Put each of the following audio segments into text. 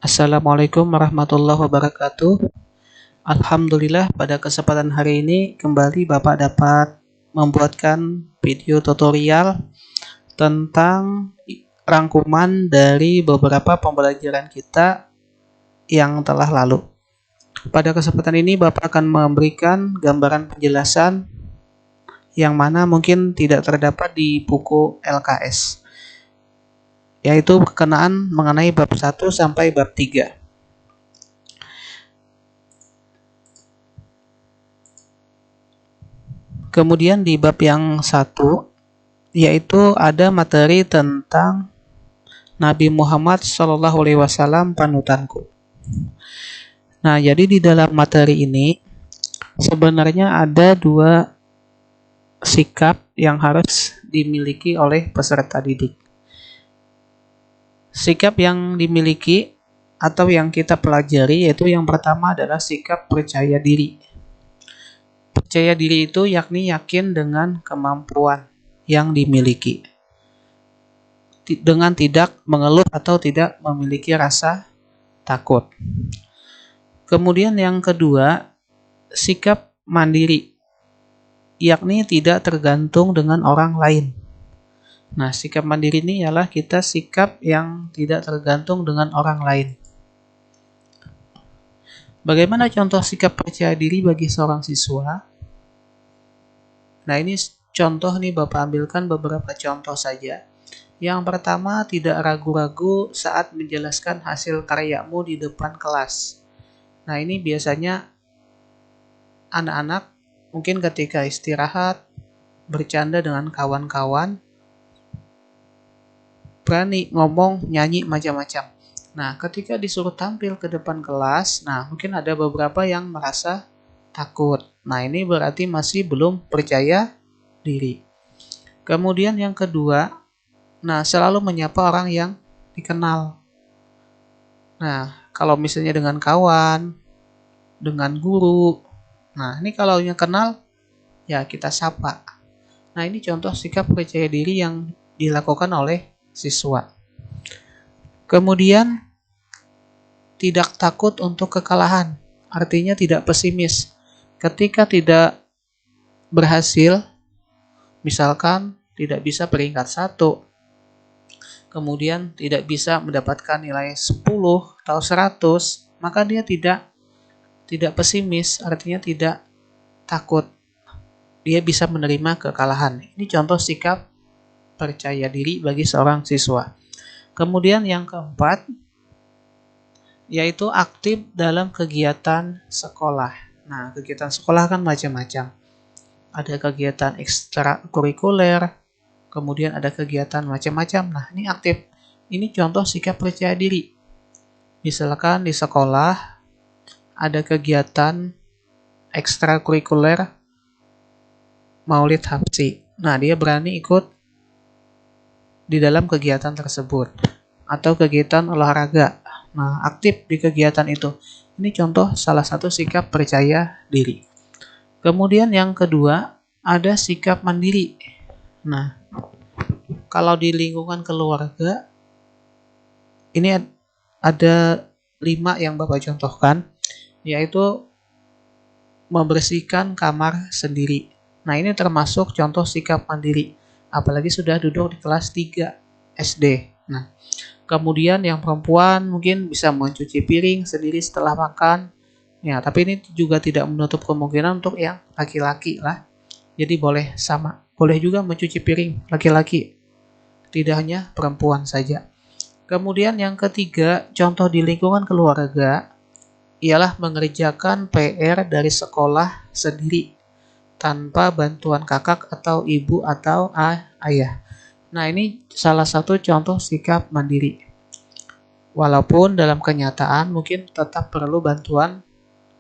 Assalamualaikum warahmatullahi wabarakatuh. Alhamdulillah pada kesempatan hari ini kembali Bapak dapat membuatkan video tutorial tentang rangkuman dari beberapa pembelajaran kita yang telah lalu. Pada kesempatan ini Bapak akan memberikan gambaran penjelasan yang mana mungkin tidak terdapat di buku LKS, yaitu berkenaan mengenai bab 1 sampai bab 3. Kemudian di bab yang 1 yaitu ada materi tentang Nabi Muhammad SAW panutanku. Nah, jadi di dalam materi ini sebenarnya ada dua sikap yang harus dimiliki oleh peserta didik. Sikap yang dimiliki atau yang kita pelajari yaitu yang pertama adalah sikap percaya diri. Percaya diri itu yakni yakin dengan kemampuan yang dimiliki, dengan tidak mengeluh atau tidak memiliki rasa takut. Kemudian yang kedua, sikap mandiri, yakni tidak tergantung dengan orang lain. Nah, sikap mandiri ini ialah kita sikap yang tidak tergantung dengan orang lain. Bagaimana contoh sikap percaya diri bagi seorang siswa? Nah, ini contoh nih Bapak ambilkan beberapa contoh saja. Yang pertama, tidak ragu-ragu saat menjelaskan hasil karyamu di depan kelas. Nah, ini biasanya anak-anak mungkin ketika istirahat, bercanda dengan kawan-kawan, berani ngomong, nyanyi, macam-macam. Nah, ketika disuruh tampil ke depan kelas, nah mungkin ada beberapa yang merasa takut. Nah, ini berarti masih belum percaya diri. Kemudian yang kedua, nah selalu menyapa orang yang dikenal. Nah, kalau misalnya dengan kawan, dengan guru, nah ini kalau yang kenal, ya kita sapa. Nah, ini contoh sikap percaya diri yang dilakukan oleh siswa. Kemudian, tidak takut untuk kekalahan, artinya tidak pesimis. Ketika tidak berhasil, misalkan tidak bisa peringkat 1, kemudian tidak bisa mendapatkan nilai 10 atau 100, maka dia tidak pesimis, artinya tidak takut. Dia bisa menerima kekalahan. Ini contoh sikap percaya diri bagi seorang siswa. Kemudian yang keempat, yaitu aktif dalam kegiatan sekolah. Nah, kegiatan sekolah kan macam-macam. Ada kegiatan ekstrakurikuler, kemudian ada kegiatan macam-macam. Nah, ini aktif. Ini contoh sikap percaya diri. Misalkan di sekolah ada kegiatan ekstrakurikuler Maulid Habsi. Nah, dia berani ikut di dalam kegiatan tersebut. Atau kegiatan olahraga. Nah, aktif di kegiatan itu. Ini contoh salah satu sikap percaya diri. Kemudian yang kedua, ada sikap mandiri. Nah, kalau di lingkungan keluarga, ini ada 5 yang Bapak contohkan, yaitu membersihkan kamar sendiri. Nah, ini termasuk contoh sikap mandiri, apalagi sudah duduk di kelas 3 SD. Nah, kemudian yang perempuan mungkin bisa mencuci piring sendiri setelah makan. Ya, tapi ini juga tidak menutup kemungkinan untuk yang laki-laki lah. Jadi boleh sama. Boleh juga mencuci piring laki-laki. Tidak hanya perempuan saja. Kemudian yang ketiga, contoh di lingkungan keluarga ialah mengerjakan PR dari sekolah sendiri tanpa bantuan kakak atau ibu atau ayah. Nah, ini salah satu contoh sikap mandiri. Walaupun dalam kenyataan mungkin tetap perlu bantuan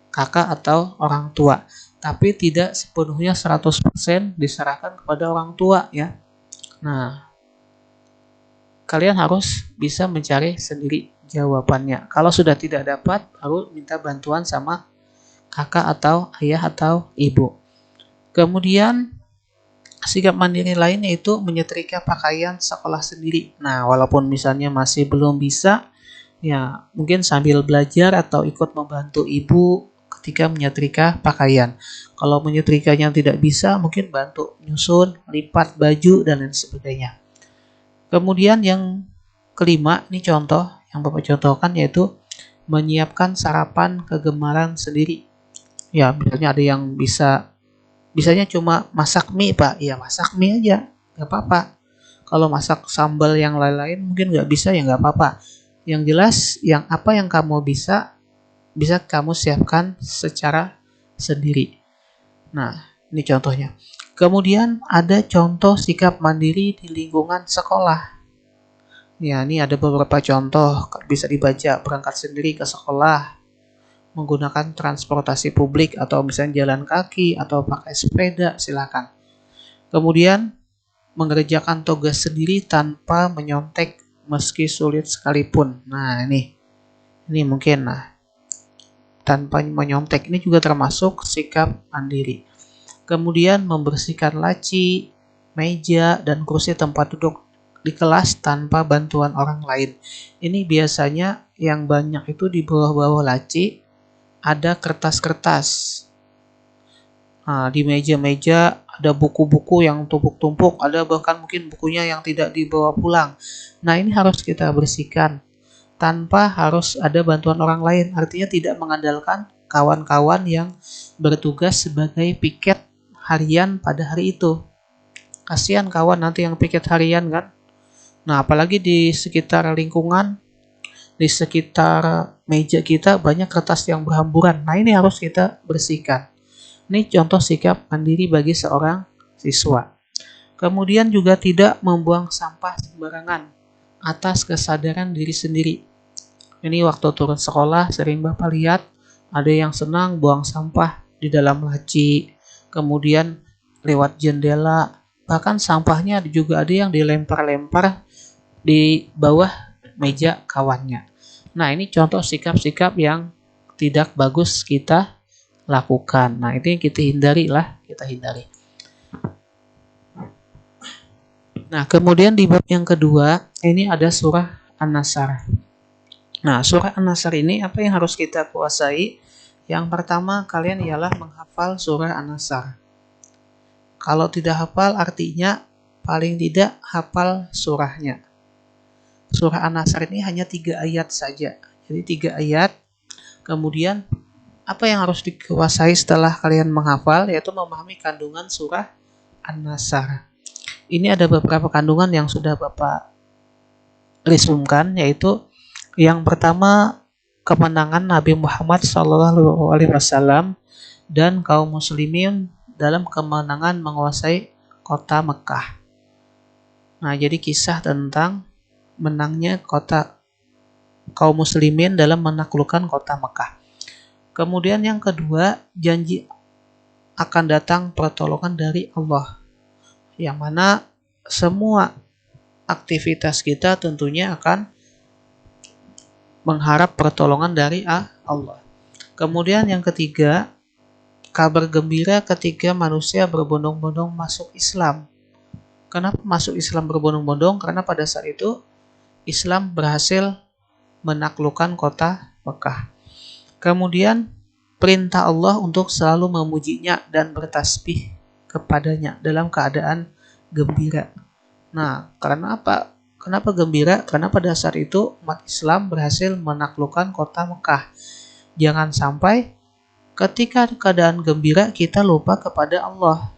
kakak atau orang tua, tapi tidak sepenuhnya 100% diserahkan kepada orang tua ya. Nah, kalian harus bisa mencari sendiri jawabannya. Kalau sudah tidak dapat, baru minta bantuan sama kakak atau ayah atau ibu. Kemudian sikap mandiri lain yaitu menyetrika pakaian sekolah sendiri. Nah, walaupun misalnya masih belum bisa, Ya, mungkin sambil belajar atau ikut membantu ibu ketika menyetrika pakaian. Kalau menyetrikanya tidak bisa, mungkin bantu nyusun, lipat baju, dan lain sebagainya. Kemudian yang kelima, ini contoh yang Bapak contohkan, yaitu menyiapkan sarapan kegemaran sendiri. Ya, misalnya ada yang bisanya cuma masak mie, Pak. Ya, masak mie aja, nggak apa-apa. Kalau masak sambal yang lain-lain mungkin nggak bisa, ya nggak apa-apa. Yang jelas, yang apa yang kamu bisa kamu siapkan secara sendiri. Nah, ini contohnya. Kemudian ada contoh sikap mandiri di lingkungan sekolah. Ya, ini ada beberapa contoh bisa dibaca. Berangkat sendiri ke sekolah, menggunakan transportasi publik atau misalnya jalan kaki atau pakai sepeda, silakan. Kemudian mengerjakan tugas sendiri tanpa menyontek meski sulit sekalipun. Nah, ini mungkin tanpa menyontek ini juga termasuk sikap mandiri. Kemudian membersihkan laci, meja, dan kursi tempat duduk di kelas tanpa bantuan orang lain. Ini biasanya yang banyak itu di bawah-bawah laci ada kertas-kertas. Nah, di meja-meja ada buku-buku yang tumpuk-tumpuk, ada bahkan mungkin bukunya yang tidak dibawa pulang. Nah, ini harus kita bersihkan tanpa harus ada bantuan orang lain. Artinya tidak mengandalkan kawan-kawan yang bertugas sebagai piket harian pada hari itu. Kasihan kawan nanti yang piket harian kan. Nah, apalagi di sekitar lingkungan, di sekitar meja kita banyak kertas yang berhamburan. Nah, ini harus kita bersihkan. Ini contoh sikap mandiri bagi seorang siswa. Kemudian juga tidak membuang sampah sembarangan atas kesadaran diri sendiri. Ini waktu turun sekolah sering Bapak lihat ada yang senang buang sampah di dalam laci, kemudian lewat jendela, bahkan sampahnya juga ada yang dilempar-lempar di bawah meja kawannya. Nah, ini contoh sikap-sikap yang tidak bagus kita lakukan. Nah, itu yang kita hindari. Nah, kemudian di bab yang kedua, ini ada surah An-Nasr. Nah, surah An-Nasr ini apa yang harus kita kuasai? Yang pertama, kalian ialah menghafal surah An-Nasr. Kalau tidak hafal, artinya paling tidak hafal surahnya. Surah An-Nasr ini hanya 3 ayat saja. Jadi 3 ayat. Kemudian apa yang harus dikuasai setelah kalian menghafal, yaitu memahami kandungan surah An-Nasr. Ini ada beberapa kandungan yang sudah Bapak resumkan, yaitu yang pertama, kemenangan Nabi Muhammad SAW dan kaum muslimin dalam kemenangan menguasai kota Mekah. Nah, jadi kisah tentang menangnya kaum muslimin dalam menaklukkan kota Mekah. Kemudian yang kedua, janji akan datang pertolongan dari Allah, yang mana semua aktivitas kita tentunya akan mengharap pertolongan dari Allah. Kemudian yang ketiga, kabar gembira ketika manusia berbondong-bondong masuk Islam. Kenapa masuk Islam berbondong-bondong? Karena pada saat itu Islam berhasil menaklukkan kota Mekah. Kemudian perintah Allah untuk selalu memujinya dan bertasbih kepadanya dalam keadaan gembira. Nah, karena apa? Kenapa gembira? Karena pada saat itu umat Islam berhasil menaklukkan kota Mekah. Jangan sampai ketika keadaan gembira kita lupa kepada Allah.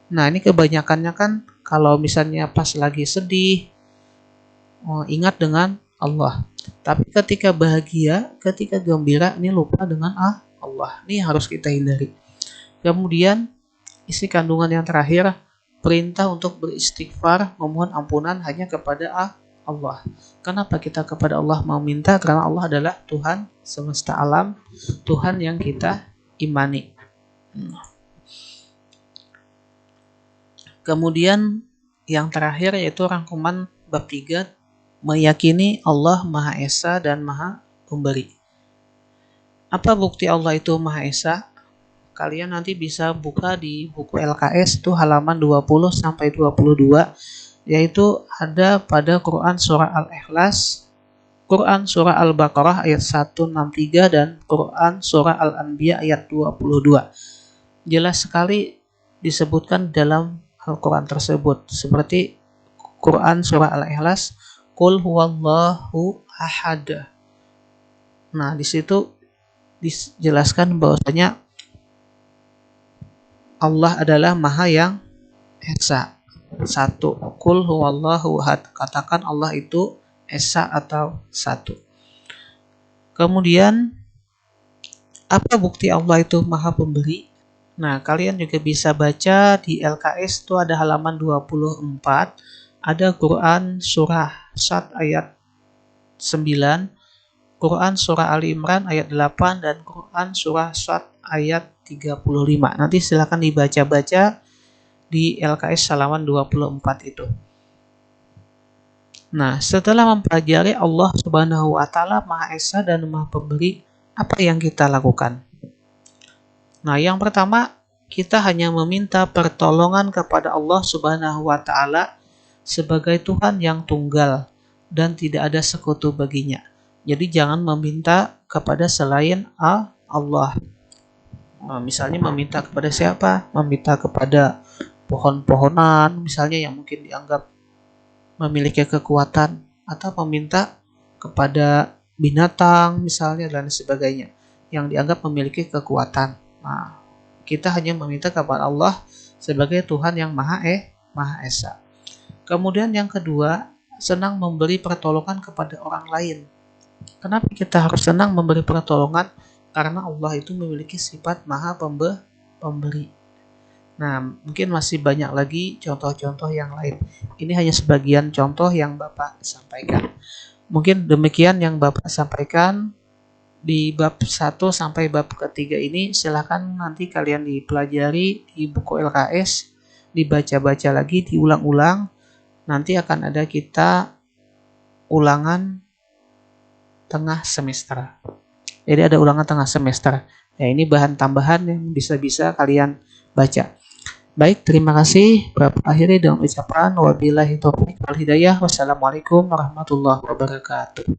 Nah, ini kebanyakannya kan kalau misalnya pas lagi sedih, ingat dengan Allah. Tapi ketika bahagia, ketika gembira, ini lupa dengan Allah. Ini harus kita hindari. Kemudian, isi kandungan yang terakhir, perintah untuk beristighfar, memohon ampunan hanya kepada Allah. Kenapa kita kepada Allah mau minta? Karena Allah adalah Tuhan semesta alam, Tuhan yang kita imani. Kemudian yang terakhir yaitu rangkuman bab 3, meyakini Allah Maha Esa dan Maha Pemberi. Apa bukti Allah itu Maha Esa? Kalian nanti bisa buka di buku LKS itu halaman 20 sampai 22, yaitu ada pada Quran surah Al-Ikhlas Quran Surah Al-Baqarah ayat 163 dan Quran Surah Al-Anbiya ayat 22. Jelas sekali disebutkan dalam Al-Quran tersebut, seperti Quran Surah Al-Ikhlas, Qul huwallahu ahad. Nah, di situ dijelaskan bahwasanya Allah adalah Maha yang Esa, satu. Qul huwallahu ahad. Katakan Allah itu Esa atau satu. Kemudian, apa bukti Allah itu Maha Pemberi? Nah, kalian juga bisa baca di LKS itu ada halaman 24, ada Quran Surah Sad ayat 9, Quran Surah Ali Imran ayat 8, dan Quran Surah Sad ayat 35. Nanti silakan dibaca-baca di LKS halaman 24 itu. Nah, setelah mempelajari Allah Subhanahu wa Ta'ala Maha Esa dan Maha Pemberi, apa yang kita lakukan? Nah, yang pertama, kita hanya meminta pertolongan kepada Allah Subhanahu wa Ta'ala sebagai Tuhan yang tunggal dan tidak ada sekutu baginya. Jadi jangan meminta kepada selain Allah. Nah, misalnya meminta kepada siapa? Meminta kepada pohon-pohonan misalnya yang mungkin dianggap memiliki kekuatan, atau meminta kepada binatang misalnya dan sebagainya yang dianggap memiliki kekuatan. Nah, kita hanya meminta kepada Allah sebagai Tuhan yang Maha Esa. Kemudian yang kedua, senang memberi pertolongan kepada orang lain. Kenapa kita harus senang memberi pertolongan? Karena Allah itu memiliki sifat Maha Pemberi. Nah, mungkin masih banyak lagi contoh-contoh yang lain. Ini hanya sebagian contoh yang Bapak sampaikan. Mungkin demikian yang Bapak sampaikan di bab 1 sampai bab ketiga ini. Silakan nanti kalian dipelajari di buku LKS, dibaca-baca lagi, diulang-ulang. Nanti akan ada kita ulangan tengah semester. Jadi ada ulangan tengah semester. Ya, ini bahan tambahan yang bisa-bisa kalian baca. Baik, terima kasih. Bapak akhiri dengan ucapan wabillahi taufiq wal hidayah. Wassalamualaikum warahmatullahi wabarakatuh.